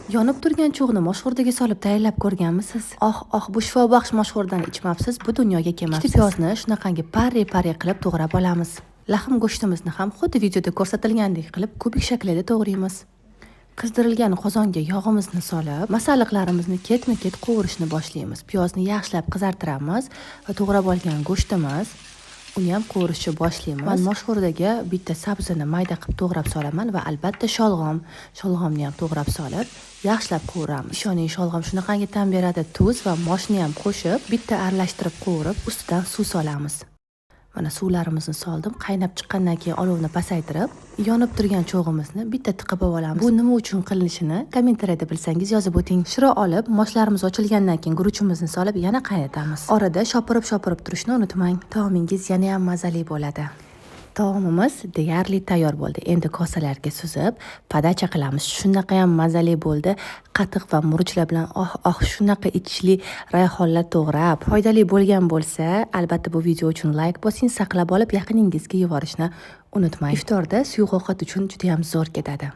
Yonib turgan cho'g'ni moshxo'rdaga solib tayyorlab ko'rganmisiz? Bu shifobaxsh moshxo'rdan ichmabsiz, bu dunyoga kelmabsiz. Ikkita piyozni shunaqangi pare qilib to'g'rab olamiz. Lahm go'shtimizni ham xuddi videoda ko'rsatilgandek qilib kubik shaklida to'g'raymiz. Qizdirilgan qozonga yog'imizni solib, masalliqlarimizni ketma-ket qovurishni boshlaymiz. Piyozni yaxshilab qizartiramiz va to'g'rab olgan go'shtimiz uni ham qovurishni boshlaymiz. Men moshxo'rdaga bitta sabzini mayda qilib to'g'rab solaman va albatta sholg'omni ham to'g'rab solib, yaxshilab qovuramiz. Ishoning, sholg'om shunaqangi ta'm beradi. Tuz va moshni ham qo'shib, bitta aralashtirib qovurib, ustidan suv solamiz. Mana suvlarimizni soldim. Qaynab chiqqandan keyin olovni pasaytirib, yonib turgan cho'g'imizni bitta tiqib olamiz. Bu nima uchun qilinishini kommentariyada bilsangiz yozib o'ting. Shiro olib, moshlarimiz ochilgandan keyin guruchimizni solib yana qaynatamiz. Orada shopirib turishni unutmang. Taomingiz yana ham mazali bo'ladi. Taomimiz deyarli tayyor bo'ldi. Endi kosalarga suzib, podacha qilamiz. Shunaqa ham mazali bo'ldi. Qatiq va murchlar bilan shunaqa ichli rayhonlar to'g'rab. Foydali bo'lgan bo'lsa, albatta bu video uchun like bosing, saqlab olib yaqiningizga yuborishni unutmang. Iftorda suyuq ovqat uchun juda ham zo'r ketadi.